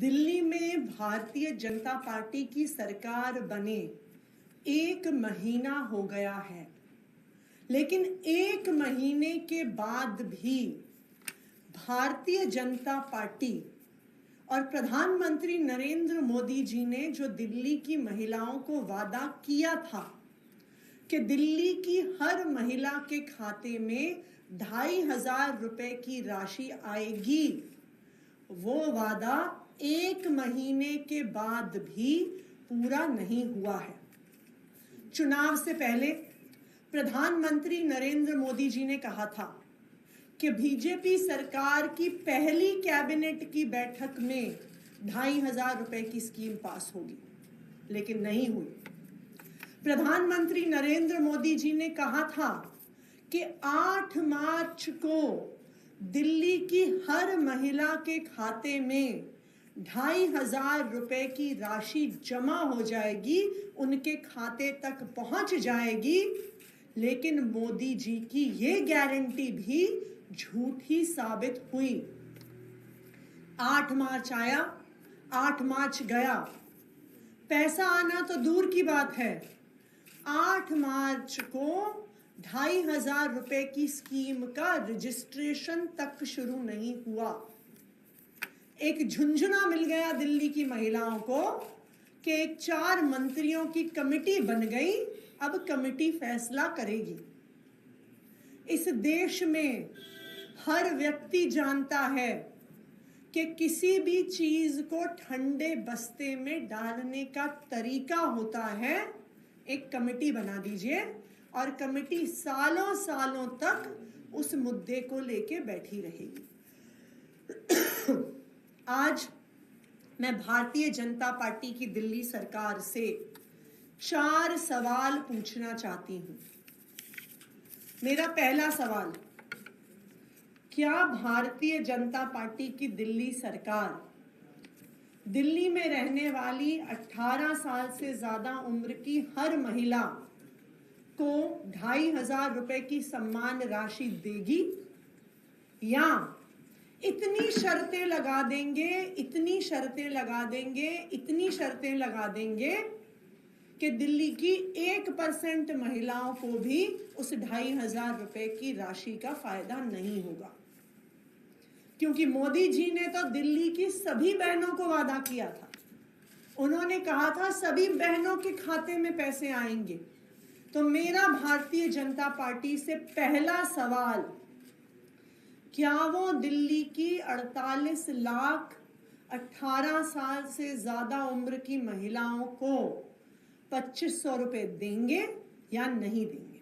दिल्ली में भारतीय जनता पार्टी की सरकार बने 1 महीना हो गया है, लेकिन 1 महीने के बाद भी भारतीय जनता पार्टी और प्रधानमंत्री नरेंद्र मोदी जी ने जो दिल्ली की महिलाओं को वादा किया था कि दिल्ली की हर महिला के खाते में 2,500 रुपए की राशि आएगी, वो वादा 1 महीने के बाद भी पूरा नहीं हुआ है। चुनाव से पहले प्रधानमंत्री नरेंद्र मोदी जी ने कहा था कि बीजेपी सरकार की पहली कैबिनेट की बैठक में 2,500 रुपए की स्कीम पास होगी, लेकिन नहीं हुई। प्रधानमंत्री नरेंद्र मोदी जी ने कहा था कि 8 मार्च को दिल्ली की हर महिला के खाते में 2,500 रुपए की राशि जमा हो जाएगी, उनके खाते तक पहुंच जाएगी। लेकिन मोदी जी की ये गारंटी भी झूठी साबित हुई। 8 मार्च आया, 8 मार्च गया, पैसा आना तो दूर की बात है। 8 मार्च को 2,500 रुपए की स्कीम का रजिस्ट्रेशन तक शुरू नहीं हुआ। एक झुंझुना मिल गया दिल्ली की महिलाओं को कि एक 4 मंत्रियों की कमेटी बन गई, अब कमेटी फैसला करेगी। इस देश में हर व्यक्ति जानता है कि किसी भी चीज को ठंडे बस्ते में डालने का तरीका होता है। एक कमेटी बना दीजिए और कमेटी सालों सालों तक उस मुद्दे को लेके बैठी रहेगी। आज मैं भारतीय जनता पार्टी की दिल्ली सरकार से 4 सवाल पूछना चाहती हूं। मेरा पहला सवाल, क्या भारतीय जनता पार्टी की दिल्ली सरकार दिल्ली में रहने वाली 18 साल से ज्यादा उम्र की हर महिला को 2,500 रुपए की सम्मान राशि देगी, या इतनी शर्तें लगा देंगे, इतनी शर्तें लगा देंगे, इतनी शर्तें लगा देंगे कि दिल्ली की 1% महिलाओं को भी उस 2,500 रुपए की राशि का फायदा नहीं होगा? क्योंकि मोदी जी ने तो दिल्ली की सभी बहनों को वादा किया था। उन्होंने कहा था सभी बहनों के खाते में पैसे आएंगे। तो मेरा भारतीय जनता पार्टी से पहला सवाल, क्या वो दिल्ली की 48 लाख 18 साल से ज्यादा उम्र की महिलाओं को 2,500 रुपए देंगे या नहीं देंगे?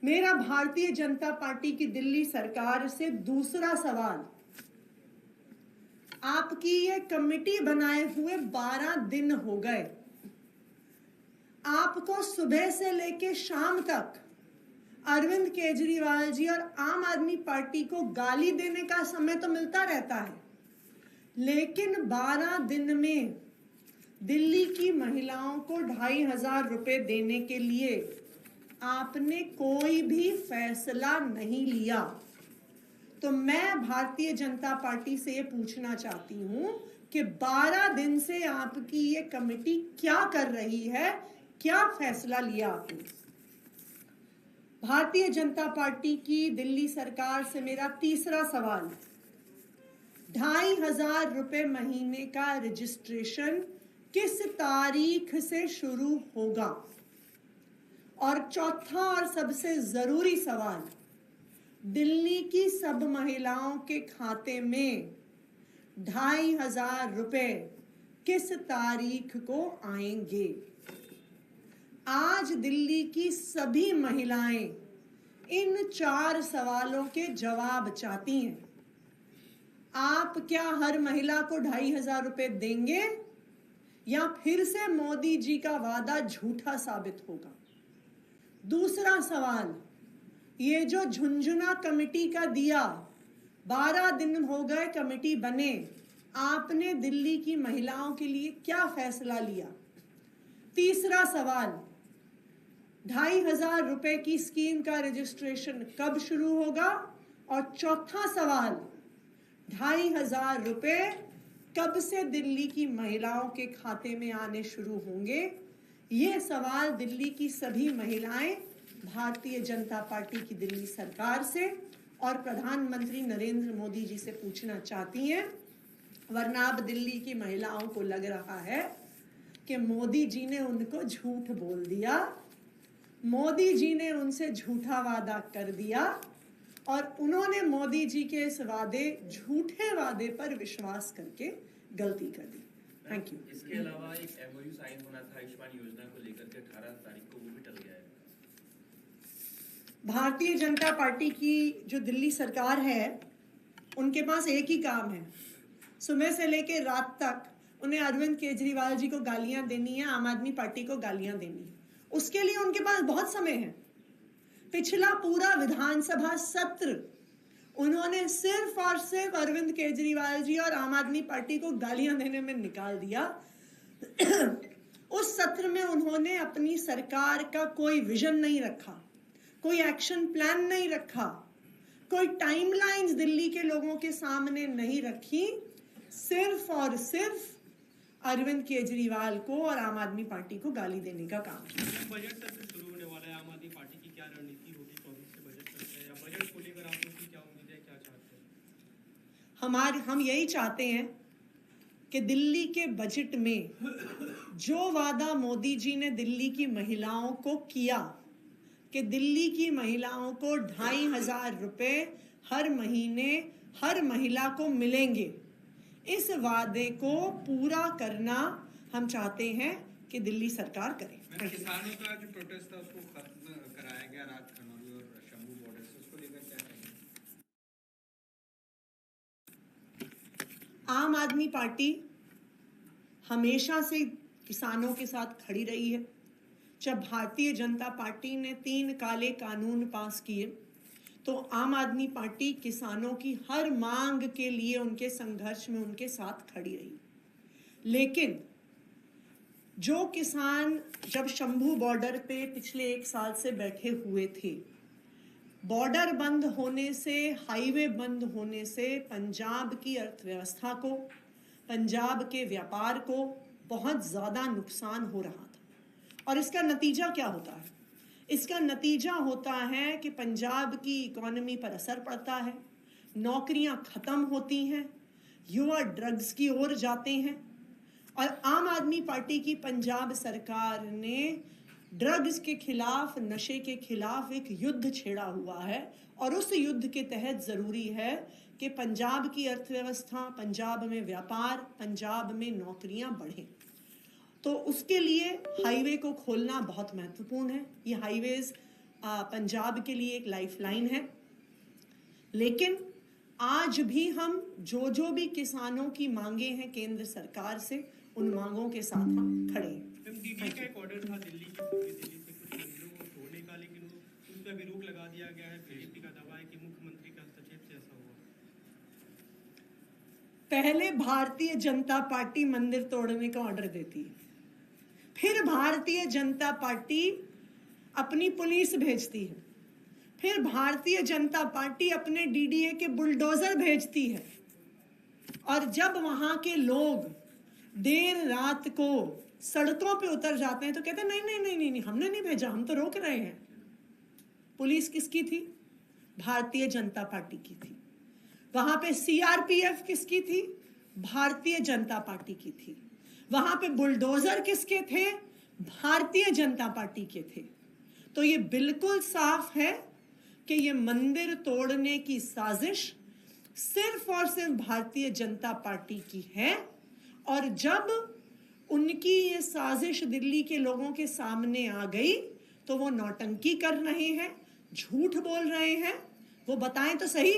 मेरा भारतीय जनता पार्टी की दिल्ली सरकार से दूसरा सवाल, आपकी ये कमेटी बनाए हुए 12 दिन हो गए, आपको सुबह से लेके शाम तक अरविंद केजरीवाल जी और आम आदमी पार्टी को गाली देने का समय तो मिलता रहता है, लेकिन 12 दिन में दिल्ली की महिलाओं को 2,500 रुपए देने के लिए आपने कोई भी फैसला नहीं लिया। तो मैं भारतीय जनता पार्टी से ये पूछना चाहती हूं कि 12 दिन से आपकी ये कमेटी क्या कर रही है, क्या फैसला लिया आपने? भारतीय जनता पार्टी की दिल्ली सरकार से मेरा तीसरा सवाल, 2,500 रुपए महीने का रजिस्ट्रेशन किस तारीख से शुरू होगा? और चौथा और सबसे जरूरी सवाल, दिल्ली की सब महिलाओं के खाते में 2,500 रुपए किस तारीख को आएंगे? आज दिल्ली की सभी महिलाएं इन 4 सवालों के जवाब चाहती हैं। आप क्या हर महिला को 2,500 रुपए देंगे, या फिर से मोदी जी का वादा झूठा साबित होगा? दूसरा सवाल, ये जो झुंझुना कमेटी का दिया, 12 दिन हो गए कमेटी बने, आपने दिल्ली की महिलाओं के लिए क्या फैसला लिया? तीसरा सवाल, 2,500 रुपए की स्कीम का रजिस्ट्रेशन कब शुरू होगा? और चौथा सवाल, 2,500 रुपए कब से दिल्ली की महिलाओं के खाते में आने शुरू होंगे? ये सवाल दिल्ली की सभी महिलाएं भारतीय जनता पार्टी की दिल्ली सरकार से और प्रधानमंत्री नरेंद्र मोदी जी से पूछना चाहती हैं, वरना अब दिल्ली की महिलाओं को लग रहा है कि मोदी जी ने उनको झूठ बोल दिया, मोदी जी ने उनसे झूठा वादा कर दिया और उन्होंने मोदी जी के इस झूठे वादे पर विश्वास करके गलती कर दी। Thank you. इसके अलावा एक एमओयू साइन होना था आयुष्मान योजना को लेकर के 18 तारीख को, वो भी टल गया है। भारतीय जनता पार्टी की जो दिल्ली सरकार है, उनके पास एक ही काम है, सुबह से लेकर रात तक उन्हें अरविंद केजरीवाल जी को गालियां देनी है, आम आदमी पार्टी को गालियां देनी है। उसके लिए उनके पास बहुत समय है। पिछला पूरा विधानसभा सत्र उन्होंने सिर्फ और सिर्फ अरविंद केजरीवाल जी और आम आदमी पार्टी को गालियां देने में निकाल दिया। उस सत्र में उन्होंने अपनी सरकार का कोई विजन नहीं रखा, कोई एक्शन प्लान नहीं रखा, कोई टाइमलाइंस दिल्ली के लोगों के सामने नहीं रखी। सिर्फ और सिर्फ अरविंद केजरीवाल को और आम आदमी पार्टी को गाली देने का काम किया। बजट सत्र शुरू होने वाला है, आम आदमी पार्टी की क्या रणनीति होगी 24 से बजट सत्र है, या बजट को लेकर आप लोग की क्या उम्मीद है, क्या चाहते हैं? हम यही चाहते हैं कि दिल्ली के बजट में जो वादा मोदी जी ने दिल्ली की महिलाओं को किया कि दिल्ली की महिलाओं को 2500 रुपए हर महीने हर महिला को मिलेंगे, इस वादे को पूरा करना हम चाहते हैं कि दिल्ली सरकार करे। किसानों का जो प्रोटेस्ट था उसको खत्म कराया गया रात खनौरी और शंभू बॉर्डर से, उसको लेकर क्या कहेंगे? आम आदमी पार्टी हमेशा से किसानों के साथ खड़ी रही है। जब भारतीय जनता पार्टी ने 3 काले कानून पास किए तो आम आदमी पार्टी किसानों की हर मांग के लिए उनके संघर्ष में उनके साथ खड़ी रही। लेकिन जो किसान जब शंभू बॉर्डर पे पिछले 1 साल से बैठे हुए थे, बॉर्डर बंद होने से, हाईवे बंद होने से पंजाब की अर्थव्यवस्था को, पंजाब के व्यापार को बहुत ज़्यादा नुकसान हो रहा था। और इसका नतीजा क्या होता है? इसका नतीजा होता है कि पंजाब की इकोनॉमी पर असर पड़ता है, नौकरियां खत्म होती हैं, युवा ड्रग्स की ओर जाते हैं। और आम आदमी पार्टी की पंजाब सरकार ने ड्रग्स के खिलाफ, नशे के खिलाफ एक युद्ध छेड़ा हुआ है और उस युद्ध के तहत ज़रूरी है कि पंजाब की अर्थव्यवस्था, पंजाब में व्यापार, पंजाब में नौकरियां बढ़ें। तो उसके लिए हाईवे को खोलना बहुत महत्वपूर्ण है। ये हाईवेज पंजाब के लिए एक लाइफलाइन है। लेकिन आज भी हम जो भी किसानों की मांगे हैं केंद्र सरकार से, उन मांगों के साथ हम खड़े हैं। डीडी का एक ऑर्डर था दिल्ली से कुछ मंदिरों को तोड़ने का, लेकिन उस पर भी रोक लगा दिया गया है। बीजेपी का दावा है कि मुख्यमंत्री के हस्तक्षेप से ऐसा हुआ। पहले भारतीय जनता पार्टी मंदिर तोड़ने का ऑर्डर देती है, फिर भारतीय जनता पार्टी अपनी पुलिस भेजती है, फिर भारतीय जनता पार्टी अपने डीडीए के बुलडोजर भेजती है। और जब वहां के लोग देर रात को सड़कों पे उतर जाते हैं तो कहते हैं नहीं नहीं नहीं नहीं, नहीं हमने नहीं भेजा, हम तो रोक रहे हैं। पुलिस किसकी थी? भारतीय जनता पार्टी की थी। वहां पे सीआरपीएफ किसकी थी? भारतीय जनता पार्टी की थी। वहां पे बुलडोजर किसके थे? भारतीय जनता पार्टी के थे। तो ये बिल्कुल साफ है कि ये मंदिर तोड़ने की साजिश सिर्फ और सिर्फ भारतीय जनता पार्टी की है। और जब उनकी ये साजिश दिल्ली के लोगों के सामने आ गई तो वो नौटंकी कर रहे हैं, झूठ बोल रहे हैं। वो बताएं तो सही,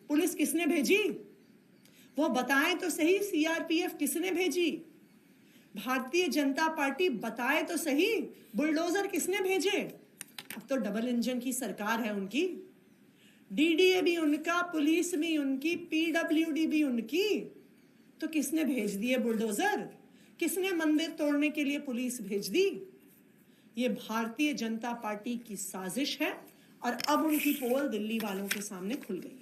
पुलिस किसने भेजी? वो बताएं तो सही, सीआरपीएफ किसने भेजी? भारतीय जनता पार्टी बताए तो सही, बुलडोजर किसने भेजे? अब तो डबल इंजन की सरकार है उनकी। डीडीए भी उनका, पुलिस भी उनकी, पीडब्ल्यूडी भी उनकी। तो किसने भेज दिए बुलडोजर? किसने मंदिर तोड़ने के लिए पुलिस भेज दी? ये भारतीय जनता पार्टी की साजिश है और अब उनकी पोल दिल्ली वालों के सामने खुल गई।